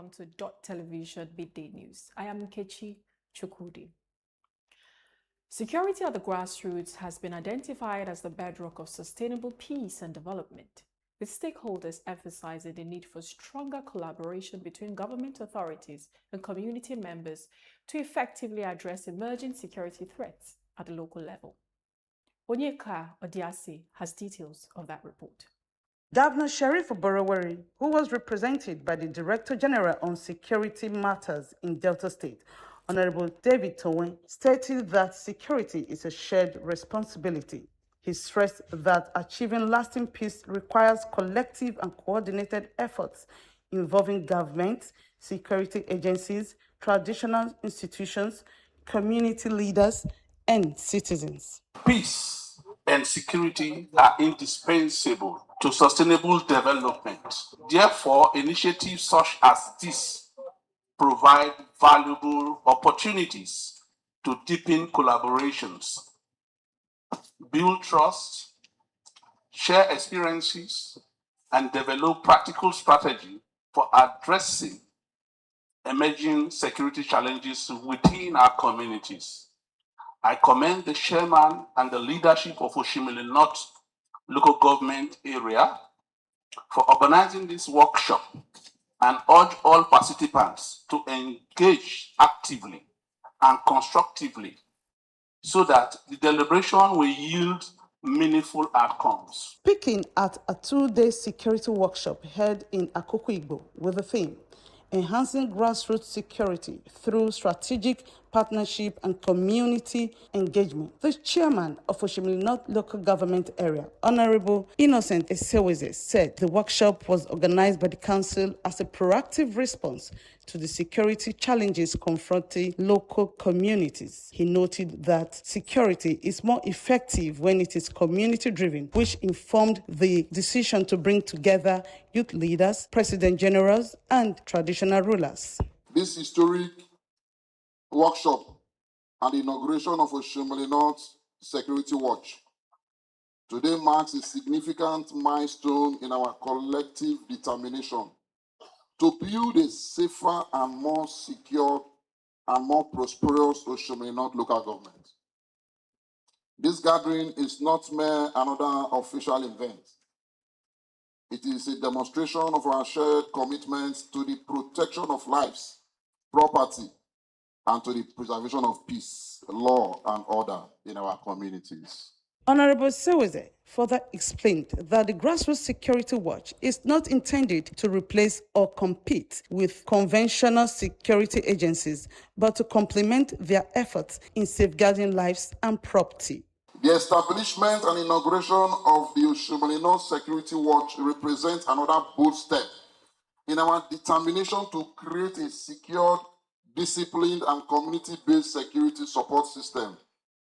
welcome to Dott Television Midday News. I am Nkechi Chukwudi. Security at the grassroots has been identified as the bedrock of sustainable peace and development, with stakeholders emphasizing the need for stronger collaboration between government authorities and community members to effectively address emerging security threats at the local level. Onyeka Odiase has details of that report. Governor Sheriff Oborowori, who was represented by the Director General on Security Matters in Delta State, Honorable David Towen, stated that security is a shared responsibility. He stressed that achieving lasting peace requires collective and coordinated efforts involving government, security agencies, traditional institutions, community leaders, and citizens. Peace and security are indispensable to sustainable development. Therefore, initiatives such as this provide valuable opportunities to deepen collaborations, build trust, share experiences, and develop practical strategy for addressing emerging security challenges within our communities. I commend the chairman and the leadership of Oshimili North local government area for organizing this workshop and urge all participants to engage actively and constructively so that the deliberation will yield meaningful outcomes. Speaking at a two-day security workshop held in Akoko Igbo with the theme, Enhancing Grassroots Security Through Strategic Partnership and Community Engagement, the chairman of Oshimili North Local Government Area, Honorable Innocent Eseweze, said the workshop was organized by the council as a proactive response to the security challenges confronting local communities. He noted that security is more effective when it is community-driven, which informed the decision to bring together youth leaders, president generals, and traditional rulers. This historic workshop and the inauguration of Oshimili North Security Watch today marks a significant milestone in our collective determination to build a safer and more secure and more prosperous Oshimili North local government. This gathering is not mere another official event. It is a demonstration of our shared commitment to the protection of lives, property, and to the preservation of peace, law, and order in our communities. Honorable Seweze further explained that the Grassroots Security Watch is not intended to replace or compete with conventional security agencies, but to complement their efforts in safeguarding lives and property. The establishment and inauguration of the Oshimili North Security Watch represents another bold step in our determination to create a secured, disciplined, and community-based security support system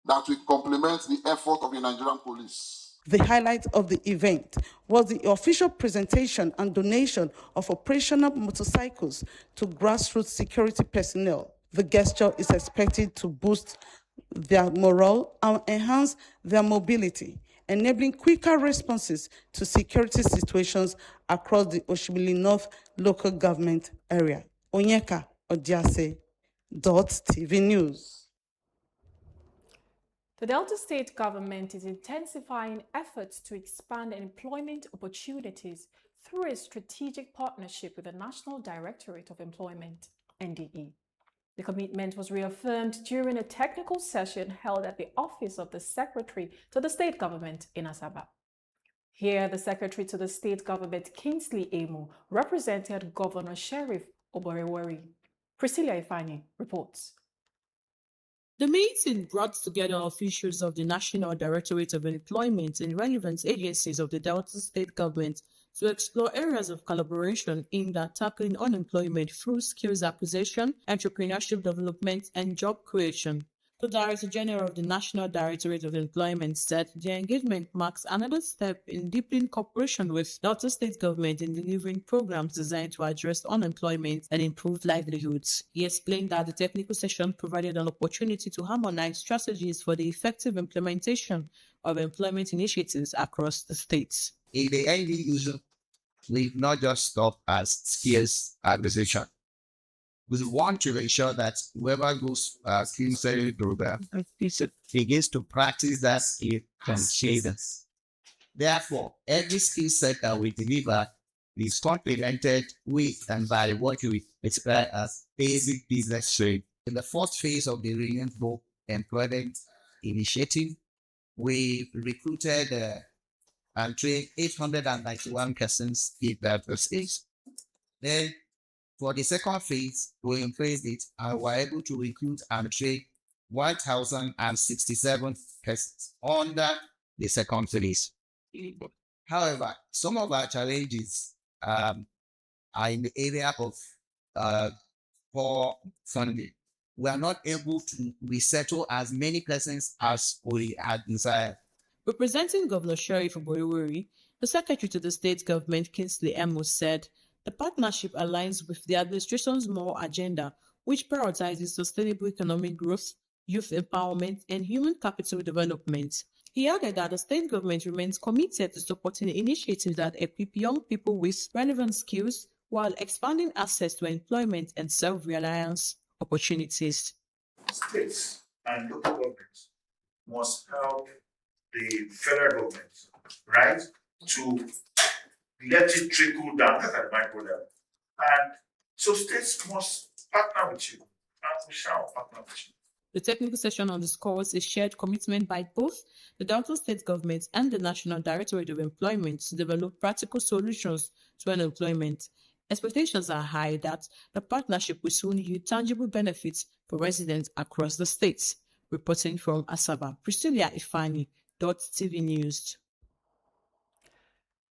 that will complement the effort of the Nigerian police. The highlight of the event was the official presentation and donation of operational motorcycles to grassroots security personnel. The gesture is expected to boost their morale and enhance their mobility, enabling quicker responses to security situations across the Oshimili North local government area. Onyeka Odiase, Dott TV News. The Delta State government is intensifying efforts to expand employment opportunities through a strategic partnership with the National Directorate of Employment, NDE. The commitment was reaffirmed during a technical session held at the office of the Secretary to the State Government in Asaba. Here, the Secretary to the State Government, Kingsley Emu, represented Governor Sheriff Oborowori. Priscilla Ifani reports. The meeting brought together officials of the National Directorate of Employment and relevant agencies of the Delta State Government to explore areas of collaboration aimed at tackling unemployment through skills acquisition, entrepreneurship development, and job creation. The Director General of the National Directorate of Employment said the engagement marks another step in deepening cooperation with Delta State Government in delivering programs designed to address unemployment and improve livelihoods. He explained that the technical session provided an opportunity to harmonize strategies for the effective implementation of employment initiatives across the states. In the end user, we not just stop as skills acquisition, We want to ensure that whoever goes skill setting program begins to practice that skill consistently. Therefore, every skill set that we deliver is complemented with and by what we describe as basic business training. In the first phase of the Renewable Employment Initiative, we recruited and trained 891 persons in that process. Then, for the second phase, we increased it and were able to recruit and train 1,067 persons under the second phase. However, some of our challenges are in the area of poor funding. We are not able to resettle as many persons as we had desired. Representing Governor Sherry Fuboriwuri, the Secretary to the State Government, Kingsley Amos, said the partnership aligns with the administration's more agenda, which prioritizes sustainable economic growth, youth empowerment, and human capital development. He added that the state government remains committed to supporting initiatives that equip young people with relevant skills while expanding access to employment and self-reliance opportunities. States and local governments must help the federal government, right, to let it trickle down at the micro level. And so states must partner with you, and we shall partner with you. The technical session underscores a shared commitment by both the Delta State Government and the National Directorate of Employment to develop practical solutions to unemployment. Expectations are high that the partnership will soon yield tangible benefits for residents across the states. Reporting from Asaba, Priscilla Ifani, Dott TV News.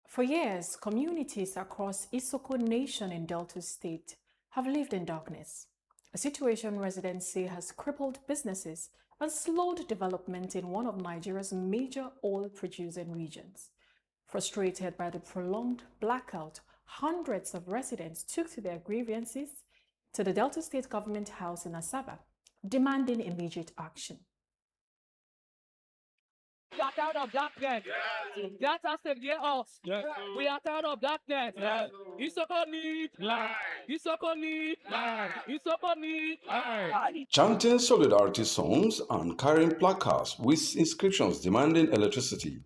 For years, communities across Isoko Nation in Delta State have lived in darkness, a situation residents say has crippled businesses and slowed development in one of Nigeria's major oil-producing regions. Frustrated by the prolonged blackout, hundreds of residents took to their grievances to the Delta State Government House in Asaba, demanding immediate action. We are tired of darkness. That has to get us. We are tired of darkness. Isoko need light. Isoko need light. Isoko need light. Chanting solidarity songs and carrying placards with inscriptions demanding electricity,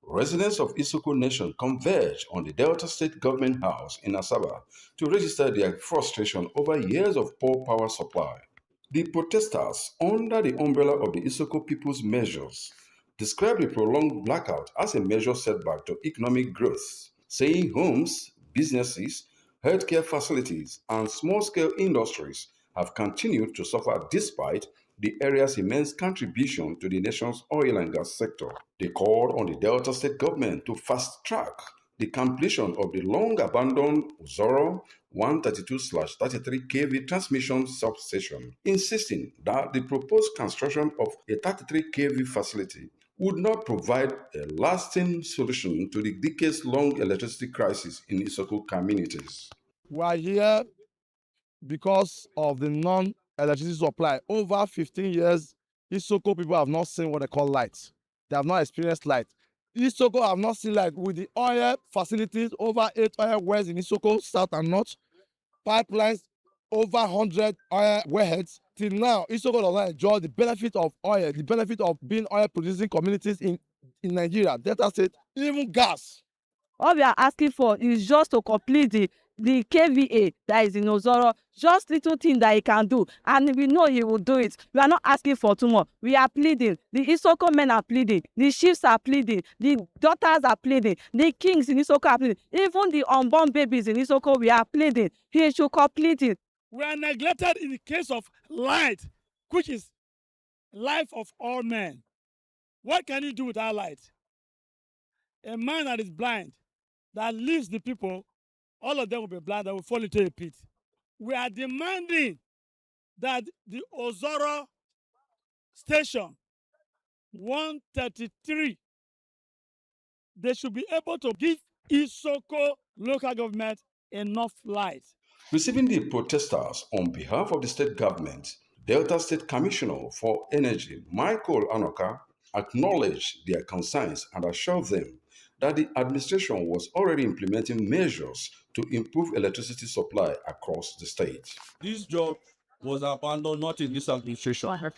residents of Isoko Nation converged on the Delta State Government House in Asaba to register their frustration over years of poor power supply. The protesters, under the umbrella of the Isoko People's Measures, described the prolonged blackout as a major setback to economic growth, saying homes, businesses, healthcare facilities, and small-scale industries have continued to suffer despite the area's immense contribution to the nation's oil and gas sector. They called on the Delta State government to fast-track the completion of the long-abandoned Uzoro 132/33 kV transmission substation, insisting that the proposed construction of a 33 kV facility would not provide a lasting solution to the decades-long electricity crisis in Isoko communities. We are here because of the non-electricity supply. Over 15 years, Isoko people have not seen what they call light. They have not experienced light. Isoko have not seen light with the oil facilities, over 8 oil wells in Isoko, south and north, pipelines, over 100 oil wellheads. Till now, Isoko does not enjoy the benefit of oil, the benefit of being oil-producing communities in Nigeria. Delta State, even gas. All we are asking for is just to complete the KVA that is in Ozoro, just little thing that he can do, and we know he will do it. We are not asking for too much. We are pleading. The Isoko men are pleading. The chiefs are pleading. The daughters are pleading. The kings in Isoko are pleading. Even the unborn babies in Isoko, we are pleading. He should complete it. We are neglected in the case of light, which is life of all men. What can you do without light? A man that is blind, that leaves the people, all of them will be blind, and will fall into a pit. We are demanding that the Ozoro station 133, they should be able to give Isoko local government enough light. Receiving the protesters on behalf of the state government, Delta State Commissioner for Energy, Michael Anoka, acknowledged their concerns and assured them that the administration was already implementing measures to improve electricity supply across the state. This job was abandoned not in this administration. It has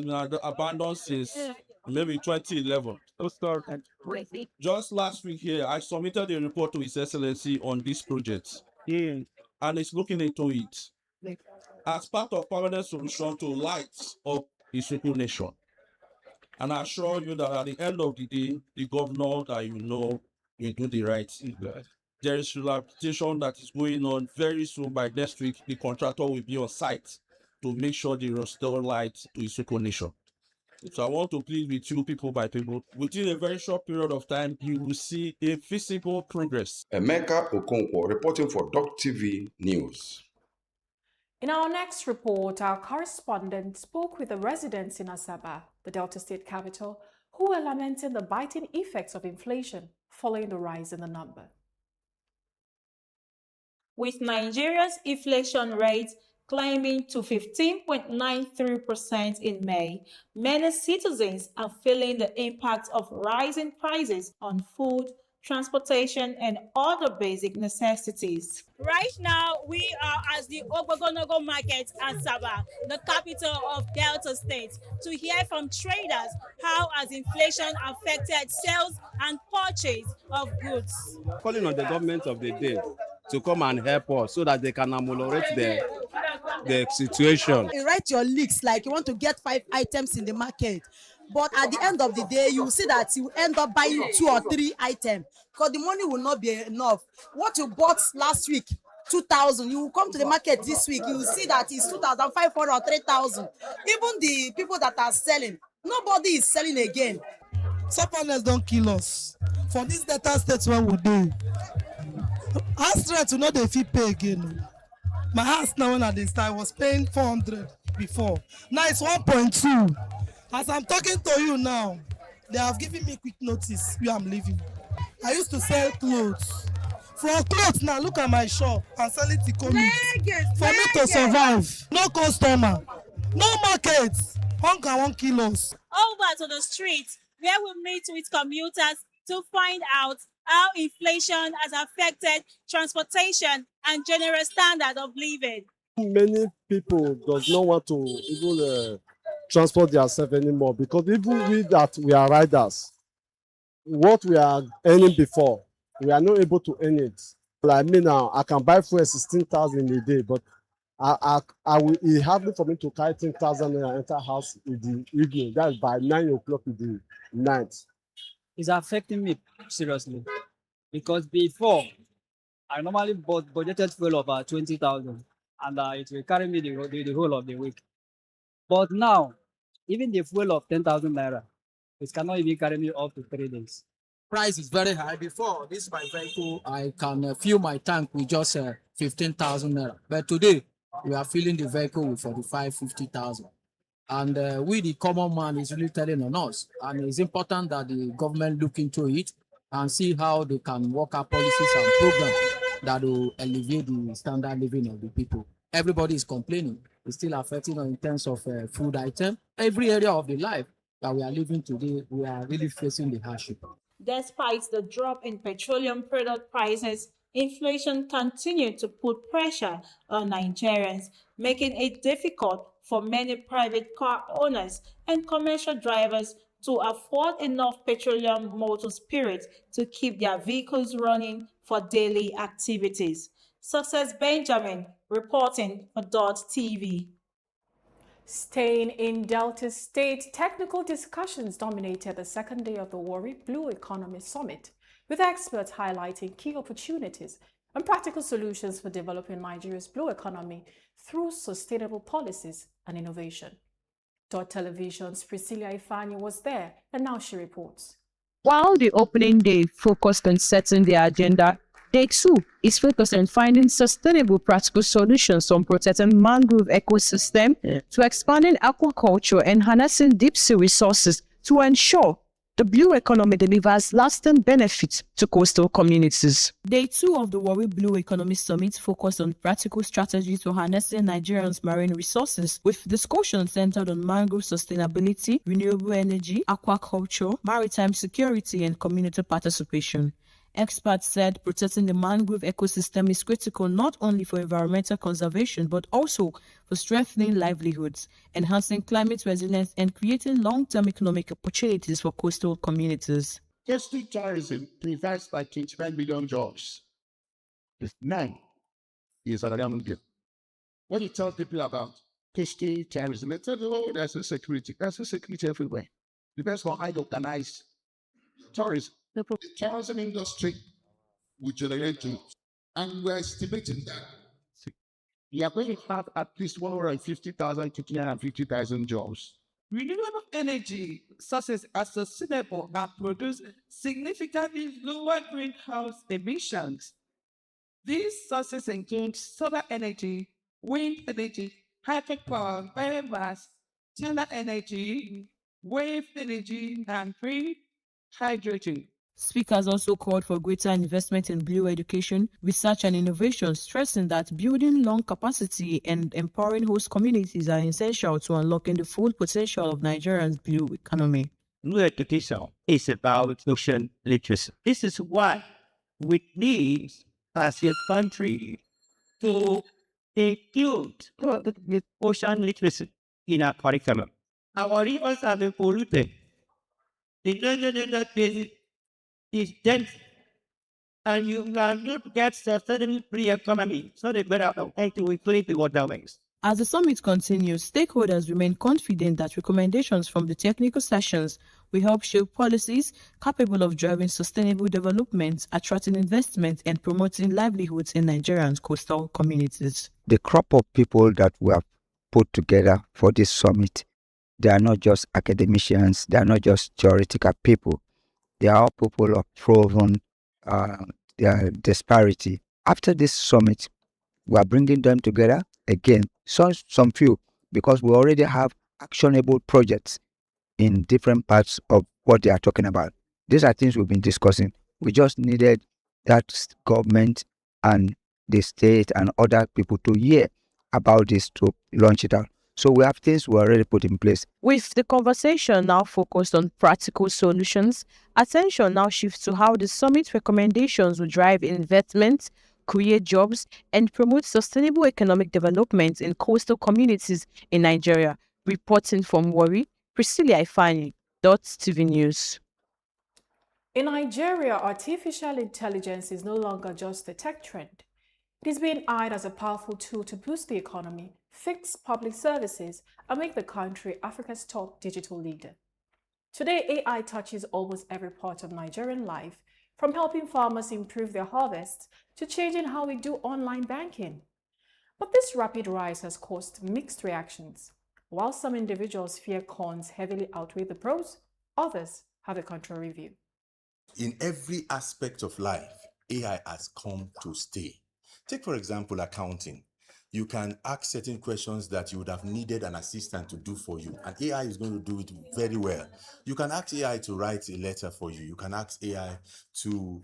been abandoned since maybe 2011. Just last week here, I submitted a report to His Excellency on this project, and it's looking into it as part of permanent solution to light up Isoko nation. And I assure you that at the end of the day, the governor that you know will do the right thing. There is rehabilitation that is going on very soon. By next week, the contractor will be on site to make sure they restore light to Isoko nation. So I want to plead with you, people by people, within a very short period of time, you will see a visible progress. Emeka Okonkwo reporting for Dott TV News. In our next report, our correspondent spoke with the residents in Asaba, the Delta State capital, who are lamenting the biting effects of inflation following the rise in the number. With Nigeria's inflation rate climbing to 15.93% in May, many citizens are feeling the impact of rising prices on food, transportation, and other basic necessities. Right now, we are at the Ogbogonogo Market, Asaba, the capital of Delta State, to hear from traders how has inflation affected sales and purchase of goods. Calling on the government of the day to come and help us so that they can ameliorate the situation. You write your leaks like you want to get 5 items in the market, but at the end of the day, you will see that you end up buying 2 or 3 items because the money will not be enough. What you bought last week, 2,000, you will come to the market this week, you will see that it's 2,500 or 3,000. Even the people that are selling, nobody is selling again. Supplements don't kill us. For this Delta State where we do, our strength will not dey fit pay again. My house now when I dey start, I was paying 400 before. Now it's 1.2. As I'm talking to you now, they have given me quick notice where I'm leaving. I used to sell clothes. From clothes now, look at my shop. I'm selling Tikomi. For me to survive, no customer, no market, hunger won't kill us. Over to the streets where we meet with commuters to find out how inflation has affected transportation and general standard of living. Many people does not want to even transport themselves anymore because even we that we are riders, what we are earning before, we are not able to earn it. Like me now, I can buy fuel 16,000 a day, but I will it hardly for me to carry 10,000 and enter house in the evening. That's by 9 o'clock in the night. It's affecting me seriously because before I normally budgeted fuel of 20,000 and it will carry me the whole of the week. But now, even the fuel of 10,000 naira, it cannot even carry me up to 3 days. Price is very high. Before this, my vehicle, I can fuel my tank with just 15,000 naira. But today, we are filling the vehicle with 45, 50,000. And we, the common man, is really telling on us. And it's important that the government look into it and see how they can work out policies and programs that will alleviate the standard living of the people. Everybody is complaining. It's still affecting us in terms of food item. Every area of the life that we are living today, we are really facing the hardship. Despite the drop in petroleum product prices, inflation continued to put pressure on Nigerians, making it difficult for many private car owners and commercial drivers to afford enough petroleum motor spirit to keep their vehicles running for daily activities. Success Benjamin reporting for Dott TV. Staying in Delta State, technical discussions dominated the second day of the Warri Blue Economy Summit, with experts highlighting key opportunities and practical solutions for developing Nigeria's blue economy through sustainable policies and innovation. Dott Television's Priscilla Ifani was there, and now she reports. While the opening day focused on setting the agenda, Day 2 is focused on finding sustainable practical solutions from protecting mangrove ecosystem to expanding aquaculture and harnessing deep sea resources to ensure The blue economy delivers lasting benefits to coastal communities. Day 2 of the Warri Blue Economy Summit focused on practical strategies for harnessing Nigerians' marine resources, with discussions centered on mangrove sustainability, renewable energy, aquaculture, maritime security, and community participation. Experts said protecting the mangrove ecosystem is critical not only for environmental conservation but also for strengthening livelihoods, enhancing climate resilience, and creating long-term economic opportunities for coastal communities. Coastal tourism provides like 25 million jobs. If nine is an unemployment. When you tell people about coastal tourism, they tell you, oh, there's a security. There's a security everywhere. Depends on how you organize tourism. The tourism industry will generate jobs. And we're estimating that we are going to have at least 150,000 to 250,000 jobs. Renewable energy sources are sustainable and produce significantly lower greenhouse emissions. These sources include solar energy, wind energy, hydropower, biomass, solar energy, wave energy, and green hydrogen. Speakers also called for greater investment in blue education, research and innovation, stressing that building lung capacity and empowering host communities are essential to unlocking the full potential of Nigeria's blue economy. Blue education is about ocean literacy. This is why we need, as a country, to include ocean literacy in our curriculum. Our rivers have been polluted. The national basin is dense, and you cannot get sustainable free economy, so they better help to reclaim the waterways. As the summit continues, stakeholders remain confident that recommendations from the technical sessions will help shape policies capable of driving sustainable development, attracting investment, and promoting livelihoods in Nigeria's coastal communities. The crop of people that we have put together for this summit, they are not just academicians, they are not just theoretical people. They are all people of proven disparity. After this summit, we are bringing them together again, some few, because we already have actionable projects in different parts of what they are talking about. These are things we've been discussing. We just needed that government and the state and other people to hear about this to launch it out. So we have things we already put in place. With the conversation now focused on practical solutions, attention now shifts to how the summit recommendations will drive investment, create jobs, and promote sustainable economic development in coastal communities in Nigeria. Reporting from Warri, Priscilla Ifani, Dott TV News. In Nigeria, artificial intelligence is no longer just a tech trend. It is being eyed as a powerful tool to boost the economy, fix public services, and make the country Africa's top digital leader. Today, AI touches almost every part of Nigerian life, from helping farmers improve their harvests to changing how we do online banking. But this rapid rise has caused mixed reactions. While some individuals fear cons heavily outweigh the pros, others have a contrary view. In every aspect of life, AI has come to stay. Take, for example, accounting. You can ask certain questions that you would have needed an assistant to do for you, and AI is going to do it very well. You can ask AI to write a letter for you. You can ask AI to,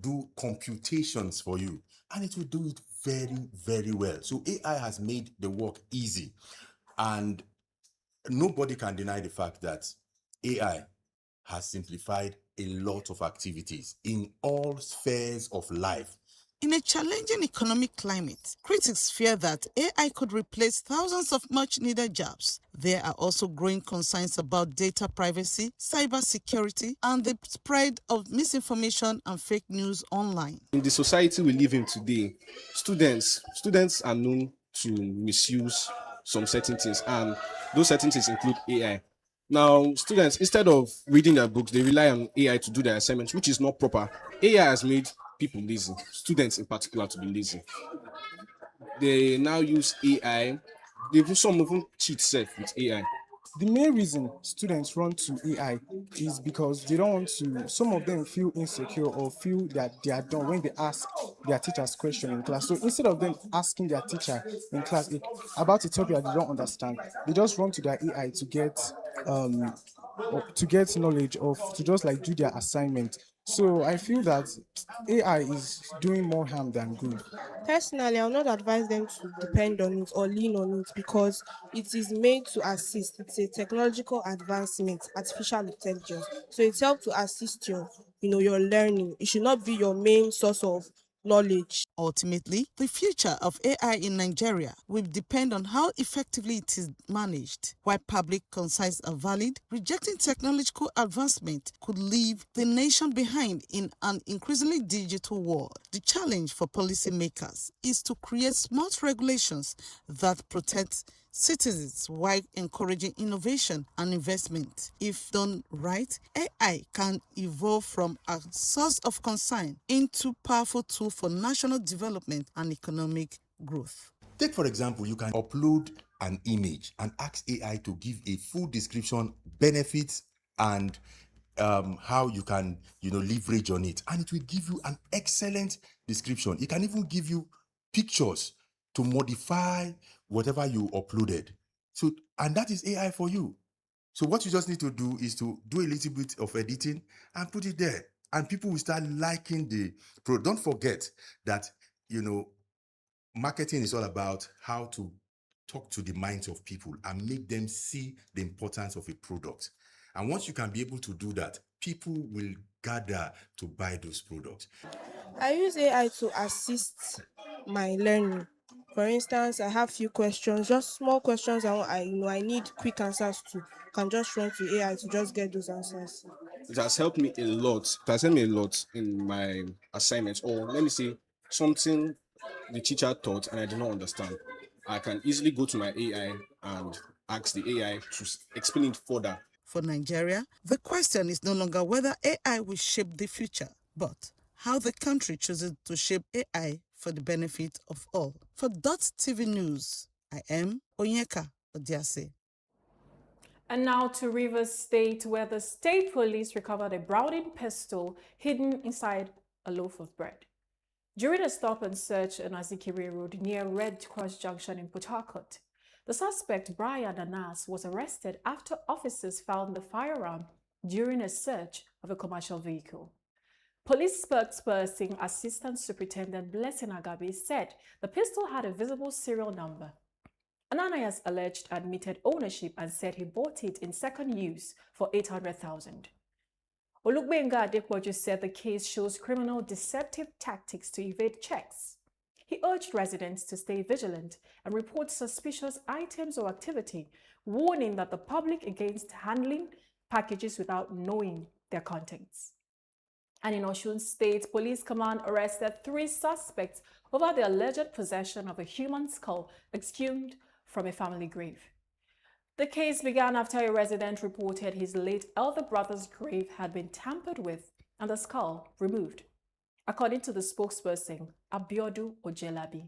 do computations for you, and it will do it very, very well. So AI has made the work easy, and nobody can deny the fact that AI has simplified a lot of activities in all spheres of life. In a challenging economic climate, critics fear that AI could replace thousands of much-needed jobs. There are also growing concerns about data privacy, cybersecurity, and the spread of misinformation and fake news online. In the society we live in today, students are known to misuse some certain things, and those certain things include AI. Now, students, instead of reading their books, they rely on AI to do their assignments, which is not proper. AI has made people lazy, students in particular, to be lazy. They now use AI. Some of them cheat self with AI. The main reason students run to AI is because they don't want to, some of them feel insecure or feel that they are done when they ask their teacher's question in class. So instead of them asking their teacher in class about a topic that they don't understand, they just run to their AI to get to get knowledge of to just like do their assignment. So I feel that AI is doing more harm than good. Personally, I will not advise them to depend on it or lean on it because it is made to assist. It's a technological advancement, artificial intelligence. So it helps to assist your learning. It should not be your main source of knowledge. Ultimately, the future of AI in Nigeria will depend on how effectively it is managed. While public concerns are valid, rejecting technological advancement could leave the nation behind in an increasingly digital world. The challenge for policymakers is to create smart regulations that protect citizens while encouraging innovation and investment. If done right, AI can evolve from a source of concern into a powerful tool for national development and economic growth. Take, for example, you can upload an image and ask AI to give a full description, benefits, and how you can, leverage on it. And it will give you an excellent description. It can even give you pictures to modify whatever you uploaded. So, and that is AI for you. So what you just need to do is to do a little bit of editing and put it there. And people will start liking the product. Don't forget that, marketing is all about how to talk to the minds of people and make them see the importance of a product. And once you can be able to do that, people will gather to buy those products. I use AI to assist my learning. For instance, I have few questions, just small questions I need quick answers to. Can just run to AI to just get those answers. It has helped me a lot. It has helped me a lot in my assignments, or let me say something the teacher taught and I did not understand. I can easily go to my AI and ask the AI to explain it further. For Nigeria, the question is no longer whether AI will shape the future, but how the country chooses to shape AI for the benefit of all. For Dott TV News, I am Onyeka Odiase. And now to Rivers State, where the state police recovered a Browning pistol hidden inside a loaf of bread. During a stop and search on Azikiri Road near Red Cross Junction in Port Harcourt, the suspect, Brian Anas, was arrested after officers found the firearm during a search of a commercial vehicle. Police spokesperson Assistant Superintendent Blessing Agabi said the pistol had a visible serial number. Ananias alleged admitted ownership and said he bought it in second use for $800,000. Olugbenga Adepoju said the case shows criminal deceptive tactics to evade checks. He urged residents to stay vigilant and report suspicious items or activity, warning that the public against handling packages without knowing their contents. And in Osun State, Police Command arrested 3 suspects over the alleged possession of a human skull exhumed from a family grave. The case began after a resident reported his late elder brother's grave had been tampered with and the skull removed. According to the spokesperson, Abiodu Ojelabi,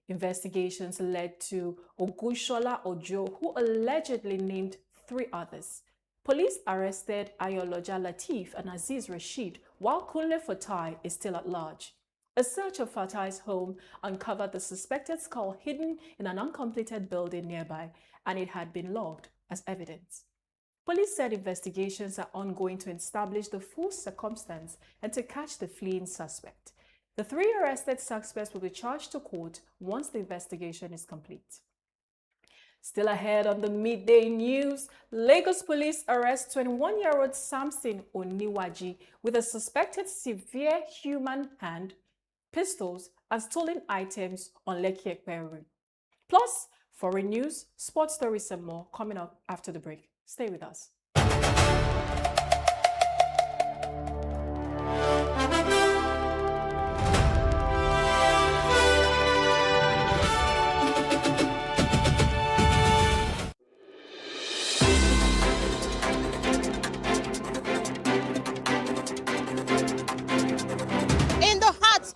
investigations led to Ogunshola Ojo, who allegedly named 3 others. Police arrested Ayoloja Latif and Aziz Rashid, while Kunle Fatai is still at large. A search of Fatai's home uncovered the suspected skull hidden in an uncompleted building nearby, and it had been logged as evidence. Police said investigations are ongoing to establish the full circumstance and to catch the fleeing suspect. The 3 arrested suspects will be charged to court once the investigation is complete. Still ahead on the midday news, Lagos police arrest 21-year-old Samson Oniwaji with a suspected severe human hand, pistols, and stolen items on Lekki Ekpe. Plus, foreign news, sports stories, and more coming up after the break. Stay with us.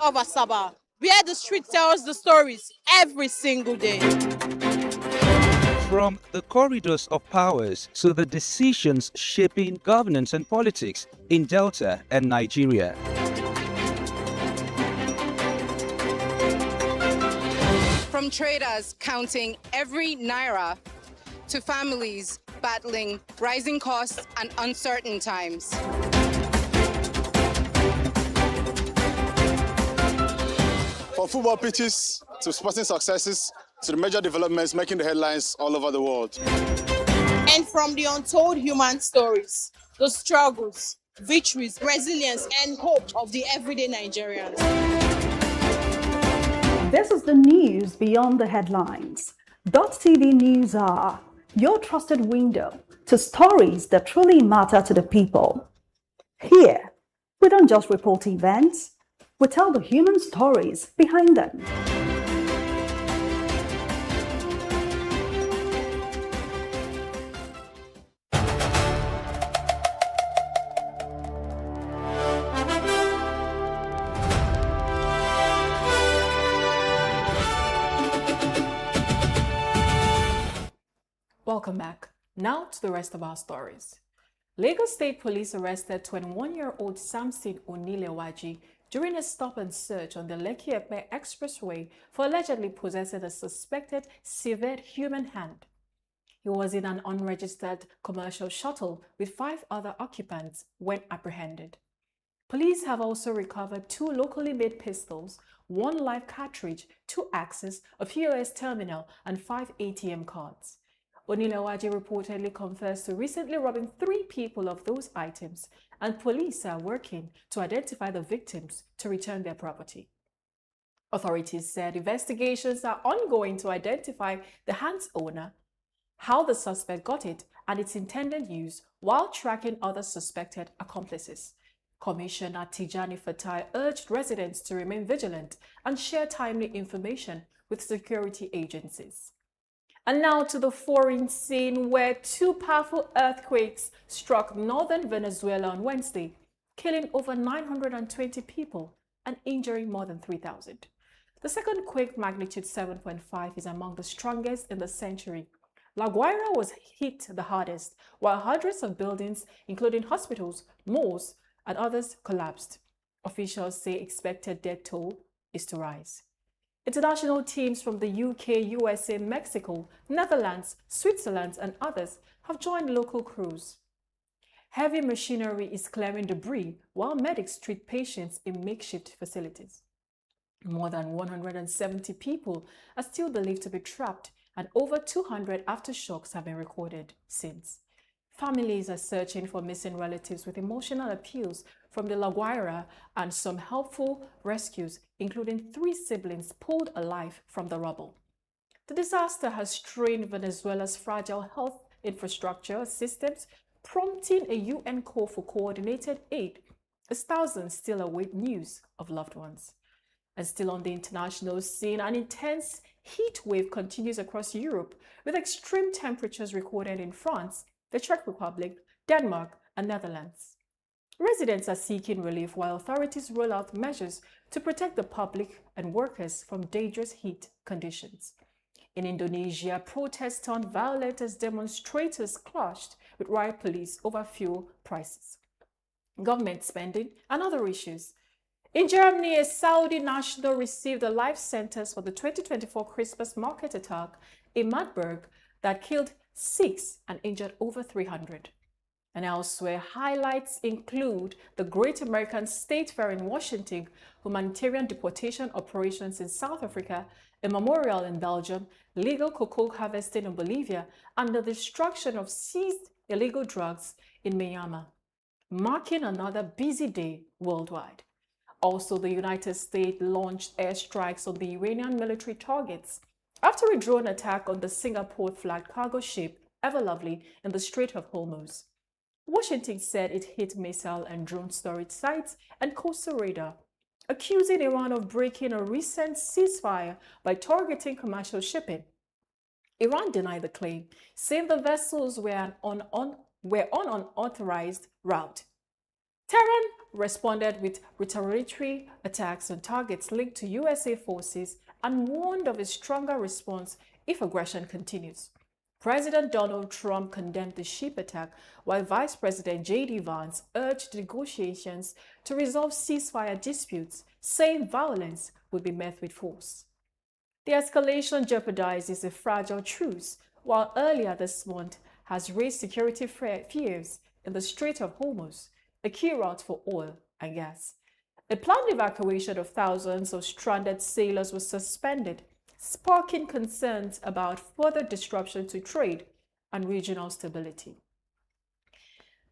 Of Asaba, where the street tells the stories every single day. From the corridors of powers to the decisions shaping governance and politics in Delta and Nigeria. From traders counting every naira to families battling rising costs and uncertain times. From football pitches to sporting successes to the major developments making the headlines all over the world. And from the untold human stories, the struggles, victories, resilience, and hope of the everyday Nigerians. This is the news beyond the headlines. Dott TV News are your trusted window to stories that truly matter to the people. Here, we don't just report events, we tell the human stories behind them. Welcome back. Now to the rest of our stories. Lagos State Police arrested 21-year-old Samson Onilewaji during a stop and search on the Lekki-Epe Expressway for allegedly possessing a suspected severed human hand. He was in an unregistered commercial shuttle with 5 other occupants when apprehended. Police have also recovered 2 locally made pistols, 1 live cartridge, 2 axes, a POS terminal, and 5 ATM cards. Onilewaji reportedly confessed to recently robbing 3 people of those items, and police are working to identify the victims to return their property. Authorities said investigations are ongoing to identify the hand's owner, how the suspect got it, and its intended use, while tracking other suspected accomplices. Commissioner Tijani Fatai urged residents to remain vigilant and share timely information with security agencies. And now to the foreign scene, where 2 powerful earthquakes struck northern Venezuela on Wednesday, killing over 920 people and injuring more than 3,000. The second quake, magnitude 7.5, is among the strongest in the century. La Guaira was hit the hardest, while hundreds of buildings, including hospitals, malls, and others, collapsed. Officials say expected death toll is to rise. International teams from the UK, USA, Mexico, Netherlands, Switzerland, and others have joined local crews. Heavy machinery is clearing debris while medics treat patients in makeshift facilities. More than 170 people are still believed to be trapped, and over 200 aftershocks have been recorded since. Families are searching for missing relatives with emotional appeals from the La Guaira and some helpful rescues, including 3 siblings pulled alive from the rubble. The disaster has strained Venezuela's fragile health infrastructure systems, prompting a UN call for coordinated aid, as thousands still await news of loved ones. And still on the international scene, an intense heat wave continues across Europe, with extreme temperatures recorded in France, the Czech Republic, Denmark, and Netherlands. Residents are seeking relief while authorities roll out measures to protect the public and workers from dangerous heat conditions. In Indonesia, protests turned violent as demonstrators clashed with riot police over fuel prices, government spending, and other issues. In Germany, a Saudi national received a life sentence for the 2024 Christmas market attack in Magdeburg that killed 6 and injured over 300. And elsewhere, highlights include the Great American State Fair in Washington, humanitarian deportation operations in South Africa, a memorial in Belgium, legal cocoa harvesting in Bolivia, and the destruction of seized illegal drugs in Myanmar, marking another busy day worldwide. Also, the United States launched airstrikes on the Iranian military targets after a drone attack on the Singapore-flagged cargo ship Everlovely in the Strait of Hormuz. Washington said it hit missile and drone storage sites and coastal radar, accusing Iran of breaking a recent ceasefire by targeting commercial shipping. Iran denied the claim, saying the vessels were on an unauthorized route. Tehran responded with retaliatory attacks on targets linked to USA forces and warned of a stronger response if aggression continues. President Donald Trump condemned the ship attack, while Vice President J.D. Vance urged negotiations to resolve ceasefire disputes, saying violence would be met with force. The escalation jeopardizes a fragile truce, while earlier this month, has raised security fears in the Strait of Hormuz, a key route for oil and gas. A planned evacuation of thousands of stranded sailors was suspended, sparking concerns about further disruption to trade and regional stability.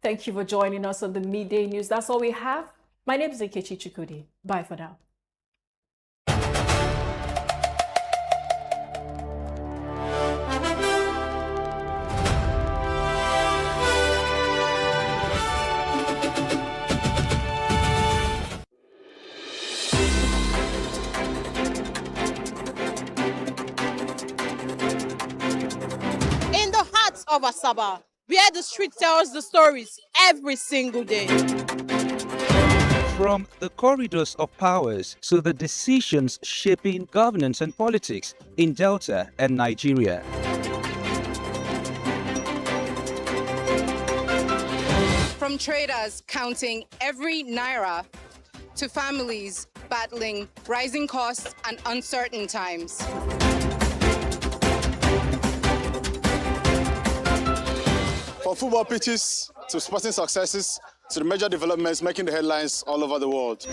Thank you for joining us on the Midday News. That's all we have. My name is Nkechi Chikudi. Bye for now. In the heart of Asaba, where the street tells the stories every single day. From the corridors of powers to the decisions shaping governance and politics in Delta and Nigeria. From traders counting every naira to families battling rising costs and uncertain times. From football pitches to sporting successes to the major developments making the headlines all over the world.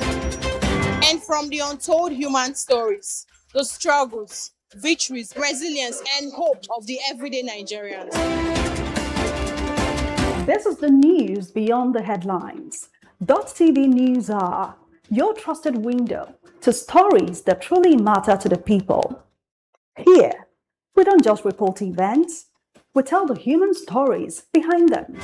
And from the untold human stories, the struggles, victories, resilience, and hope of the everyday Nigerians. This is the news beyond the headlines. Dott TV News are your trusted window to stories that truly matter to the people. Here, we don't just report events, we tell the human stories behind them.